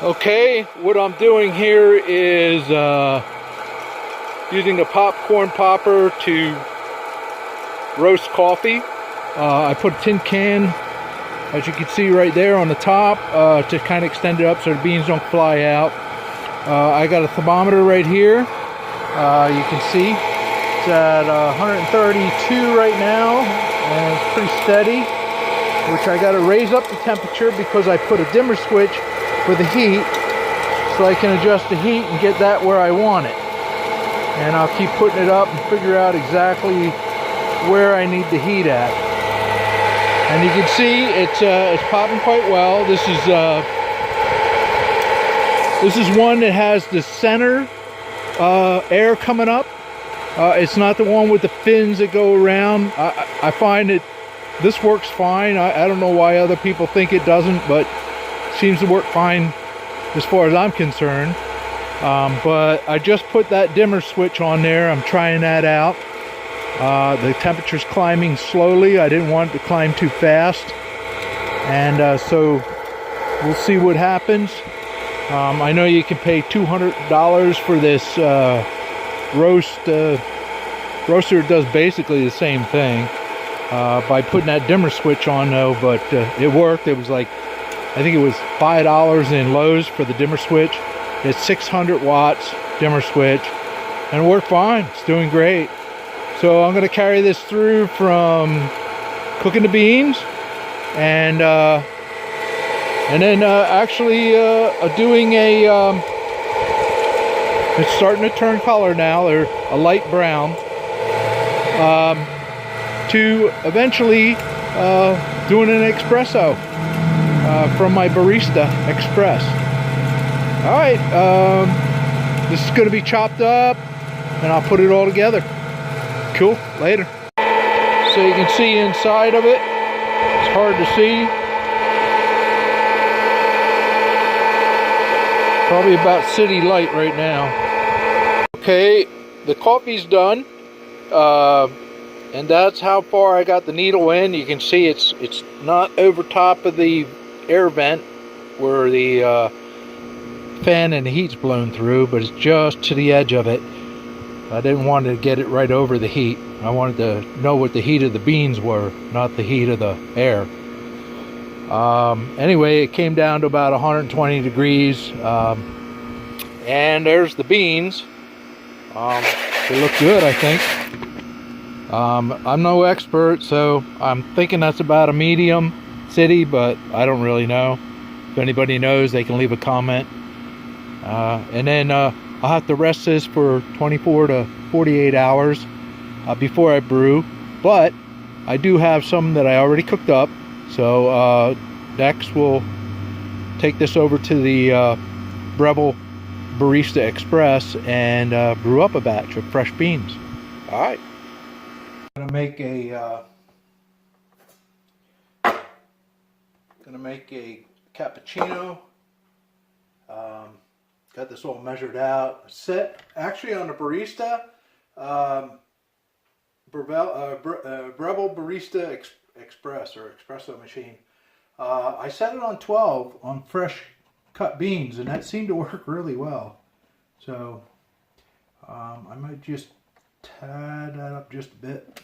Okay, what I'm doing here is using a popcorn popper to roast coffee. I put a tin can, as you can see right there on the top, to kind of extend it up so the beans don't fly out. I got a thermometer right here. You can see it's at 132 right now, and it's pretty steady, which I got to raise up the temperature because I put a dimmer switch for the heat, so I can adjust the heat and get that where I want it. And I'll keep putting it up and figure out exactly where I need the heat at. And you can see it's popping quite well. This is one that has the center air coming up. It's not the one with the fins that go around. I find it this works fine. I don't know why other people think it doesn't, but seems to work fine as far as I'm concerned. But I just put that dimmer switch on there. I'm trying that out. The temperature's climbing slowly. I didn't want it to climb too fast, and so we'll see what happens. I know you can pay $200 for this roaster. It does basically the same thing by putting that dimmer switch on, though. But it worked. It was like, I think it was $5 in Lowe's for the dimmer switch. It's 600 watts dimmer switch, and it worked fine. It's doing great. So I'm going to carry this through from cooking the beans and then actually doing a. It's starting to turn color now. They're a light brown. To eventually doing an espresso from my Barista Express. All right, this is going to be chopped up, and I'll put it all together. Cool, later. So you can see inside of it. It's hard to see. Probably about city light right now. Okay, the coffee's done. And that's how far I got the needle in. You can see it's not over top of the air vent where the fan and the heat's blown through, but it's just to the edge of it. I didn't want to get it right over the heat. I wanted to know what the heat of the beans were, not the heat of the air. Anyway, it came down to about 120 degrees. And there's the beans. They look good, I think. I'm no expert, so I'm thinking that's about a medium city, but I don't really know. If anybody knows, they can leave a comment. And then I'll have to rest this for 24 to 48 hours before I brew. But I do have some that I already cooked up. So next we'll take this over to the Brew Barista Express and brew up a batch of fresh beans. All right. I'm gonna make a cappuccino. Got this all measured out, set actually on the Barista Brew Barista Express or espresso machine. I set it on 12 on fresh cut beans, and that seemed to work really well. So I might just tad that up just a bit.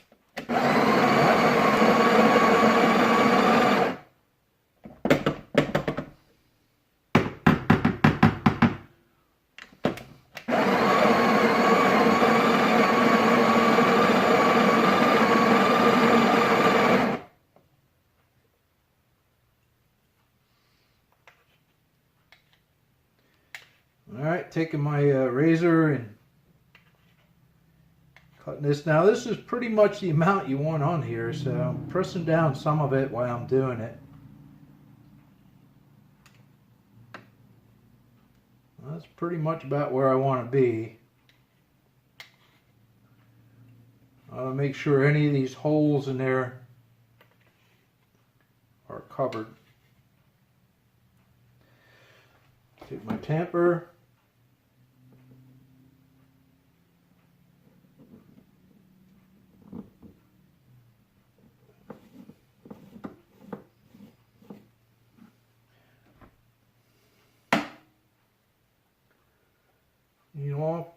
Alright, taking my razor and cutting this. Now this is pretty much the amount you want on here, so I'm pressing down some of it while I'm doing it. That's pretty much about where I want to be. I want to make sure any of these holes in there are covered. Take my tamper. You know,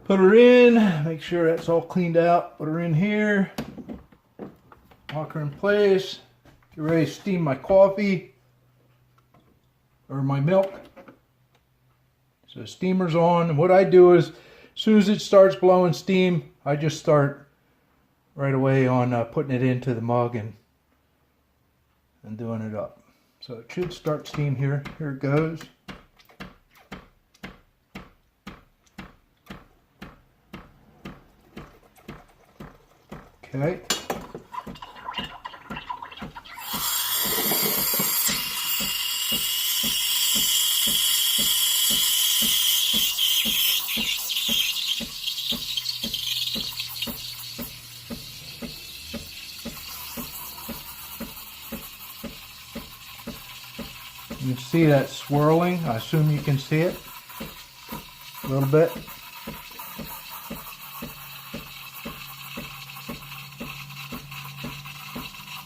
put her in, make sure that's all cleaned out. Put her in here, lock her in place, get ready to steam my coffee or my milk. So the steamer's on, and what I do is, as soon as it starts blowing steam, I just start right away on putting it into the mug and doing it up. So it should start steam here. Here it goes. Okay. You can see that swirling. I assume you can see it a little bit.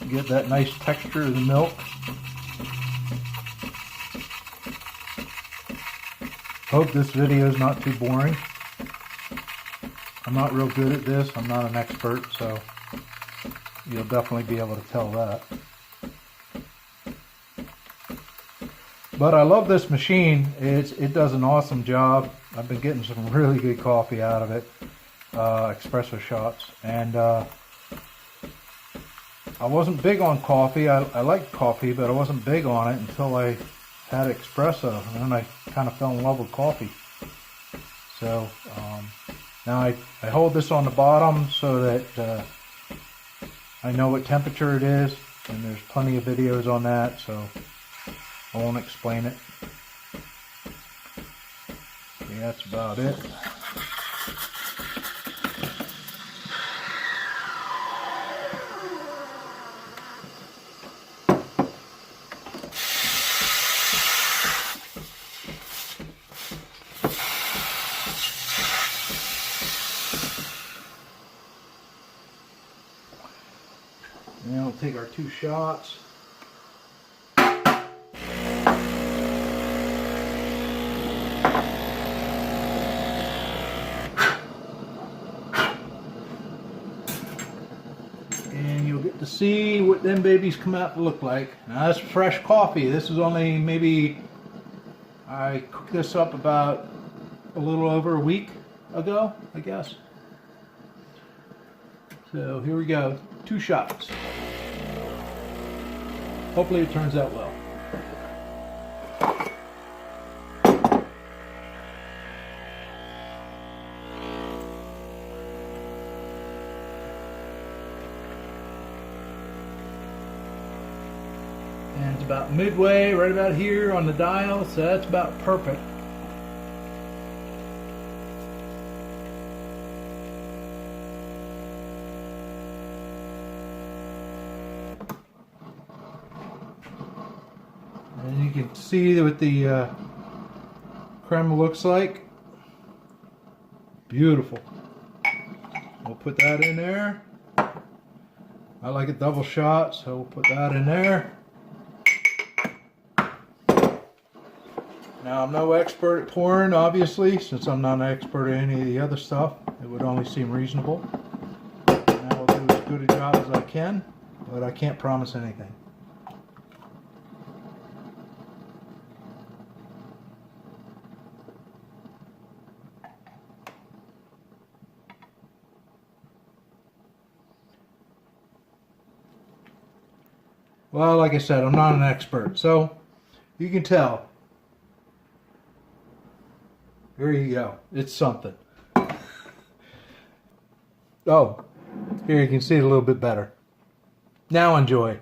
Get that nice texture of the milk. Hope this video is not too boring. I'm not real good at this. I'm not an expert, so you'll definitely be able to tell that. But I love this machine. It does an awesome job. I've been getting some really good coffee out of it, espresso shots, and I wasn't big on coffee. I liked coffee, but I wasn't big on it until I had espresso, and then I kind of fell in love with coffee. So now I hold this on the bottom so that I know what temperature it is, and there's plenty of videos on that, so I won't explain it. Yeah, that's about it. Now we'll take our 2 shots. And you'll get to see what them babies come out to look like. Now that's fresh coffee. This is only maybe, I cooked this up about a little over a week ago, I guess. So here we go, 2 shots. Hopefully it turns out well. And it's about midway, right about here on the dial, so that's about perfect. And you can see what the crema looks like. Beautiful. We'll put that in there. I like a double shot, so we'll put that in there. Now I'm no expert at pouring, obviously, since I'm not an expert at any of the other stuff. It would only seem reasonable. And I will do as good a job as I can, but I can't promise anything. Well, like I said, I'm not an expert, so you can tell. There you go. It's something. Oh, here you can see it a little bit better. Now enjoy.